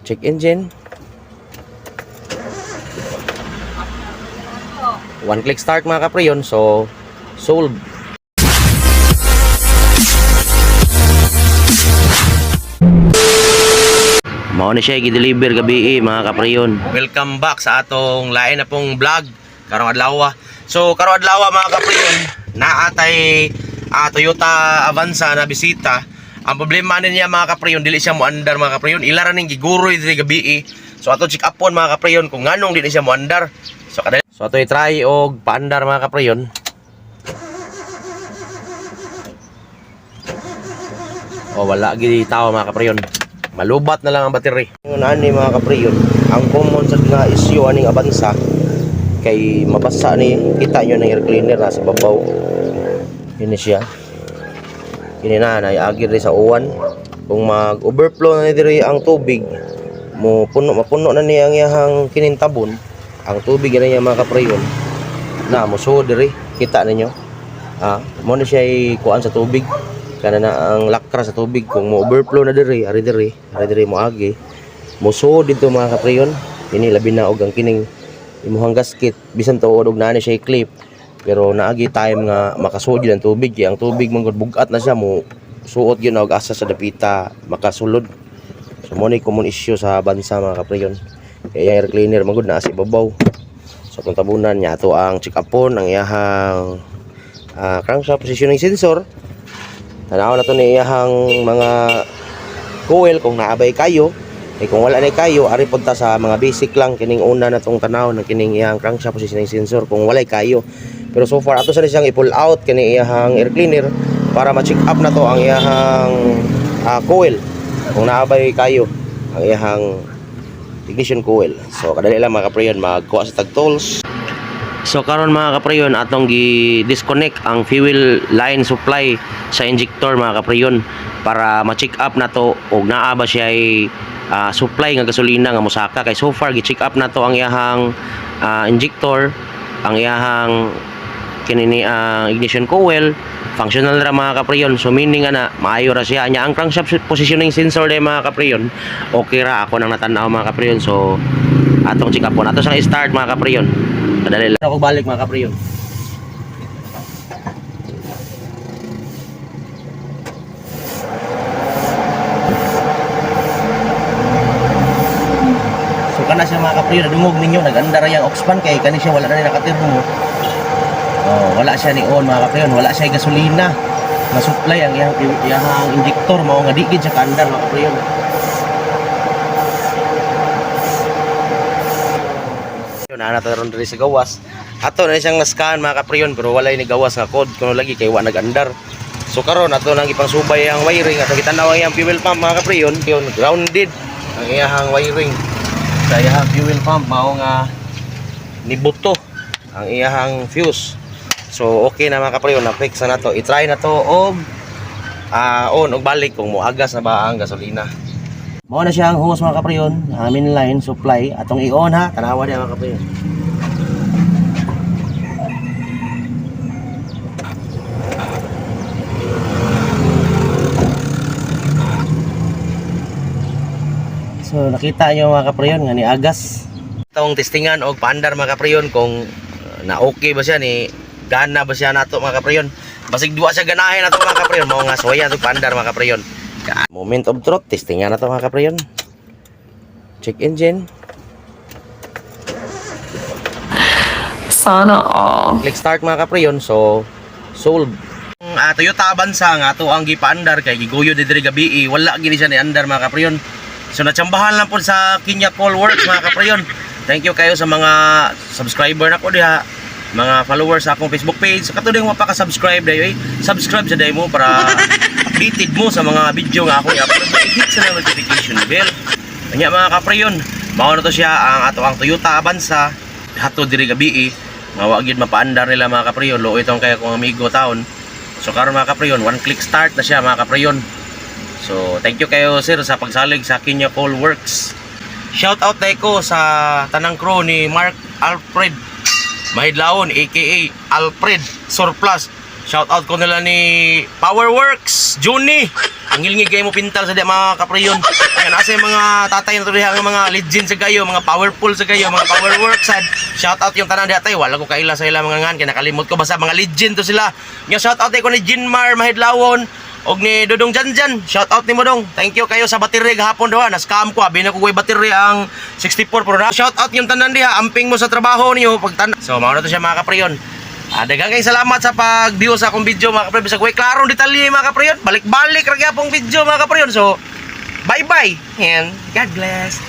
Check engine. One click start mga kapriyon. So solved. Mao ni siya gi-deliver gabi mga kapriyon. Welcome back sa atong lain na pong vlog karong adlaw. So karong adlaw mga kapriyon, naatay Toyota Avanza na bisita. Ang problema niya mga kapriyon, dili siya moandar mga kapriyon. Ila ra ning giguroy diri gabi. So ato check upon mga kapriyon kung nganong dili siya moandar. So ato i-try og paandar mga kapriyon. O wala gid tawo mga kapriyon. Malubat na lang ang battery. Ngayon ani mga kapriyon, ang common sa nga issue aning Avanza kay mabasa ni, kita nyo ng air cleaner sa babaw. Ini siya. Kini na agi rin sa uwan. Kung mag-overflow na diri ang tubig, mapuno na niya ang iyahang kinintabon. Ang tubig na niya mga kapriyon na muso diri, kita ninyo. Mo na siya kuan sa tubig. Kana na ang lakra sa tubig. Kung mo overflow na diri, ari diri mo agi. Muso dito mga kapriyon. Ini labi na og ang kining imuhang gasket, bisan tuod og naa ni siya clip. Pero naagi time nga makasud ang tubig. Ang tubig mangod bugat na siya, mo suot gyud og asa sa dapita makasulod. So mo ni common issue sa bansa mga kapriyon. Kaya air cleaner mangod naa sa ibabaw. So kung tabunan niya ato ang check upon ang iyahang crankshaft positioning sensor. Tanaw na to ni iyahang mga coil kung naabay kayo. Kung wala na kayo, ari punta sa mga basic lang. Kining una na tong tanaw ng kining iyahang crankshaft positioning sensor kung walay kayo. Pero so far ato sa siyang i-pull out kining iyahang air cleaner para ma-check up na to ang iyahang coil kung naabay kayo ang iyahang ignition coil. So kadali lang mga kapriyon magkuha sa tag tools. So karon mga kapriyon atong gi-disconnect ang fuel line supply sa injector mga kapriyon para ma-check up na to og naa ba siya supply nga gasolina nga mosaka. Kay so far gi-check up na to ang iyahang injector, ang iyahang kinini ignition coil functional ra mga kapriyon. So meaning ana maayo ra siya nya ang crankshaft positioning sensor day mga kapriyon. Okay ra ako nang natanaw mga kapriyon. So atong check up po ato sang start mga kapriyon. Kadali lang ako balik mga kapriyon. So kana siya mga kapriyon, nadungog ninyo nagandar yang oxpan kay kani siya wala na nakatirmo. Wala siya ni on mga kapriyon, wala siya gasolina na supply ang iyang injector mao nga di gid siya kaandar mga kapriyon. Na nato ron diri sa gawas. Ato na siyang nascan mga kapriyon pero walay ni gawas nga code kuno lagi kay wa nagandar. So karon ato nang ipangsubay ang wiring ato kitanaw ang fuel pump mga kapriyon, yon grounded ang iyang wiring. Sa iyang fuel pump mao nga nibuto ang iyang fuse. So okay na mga kapriyon, na fix na to. I-try na to og on og balik kung moagas na ba ang gasolina. Mao na siya ang hose mga kapriyon, main line supply atong i-on ha, tanawa niya mga kapriyon. So nakita nyo mga kapriyon nga ni agas. Itong testingan og paandar mga kapriyon kung na okay ba siya, ni gana ba siya nato mga kapriyon. Basig duwa siya ganahin nato mga kapriyon, mao nga soya to paandar mga kapriyon. Moment of truth, testing nga na ito mga kapriyon. Check engine. Sana all. Click start mga kapriyon. So solved. Toyota Avanza nga ito ang gipaandar kay giguyo diri gabi. Wala gini siya ni andar mga kapriyon. So natsambahan lang po sa Kinya Call Works mga kapriyon. Thank you kayo sa mga subscriber na ko diha, mga followers sa akong Facebook page. So katulad mo pa ka-subscribe dayo subscribe sa dayo mo para updated mo sa mga video nga ako i-upload. I-hit sa notification bell. Kanya mga kapriyon, mao na to siya ang ato ang Toyota Avanza hato diri gabi. Nga wa gyud mapaandar nila mga kapriyon. Lo itong kaya kong amigo taon. So karon mga kapriyon, one click start na siya mga kapriyon. So thank you kayo sir sa pagsalig sa Kinya Call Works. Shout out tayo ko sa tanang crew ni Mark Alfred Mahidlaon aka Alfred Surplus. Shout out ko nila ni Powerworks, Juni. Ang ilngig kayo mo pintal sa di mga kapriyon. Ayan, asa yung mga tatay na tuloy ang mga legend sa gayo, mga powerful sa gayo, mga Powerworks. Shout out yung tanan di atay. Wala ko kaila sa ila mga ngan, kaya nakalimot ko basta mga legend to sila. Yung shout out ko ni Jinmar Mahidlawon og ni Dudong Janjan. Shout out ni mo dong. Thank you kayo sa battery gahapon doha. Na-scam ko, abi na ko battery ang 64 Pro na. Shout out yung tanan diha, amping mo sa trabaho niyo pag So mao na to siya mga kapriyon. Daghang kayong salamat sa pag-view sa akong video mga kapriyon. Bisag way klarong detalye mga kapriyon. Balik-balik ra gyapong video mga kapriyon. So bye-bye and God bless.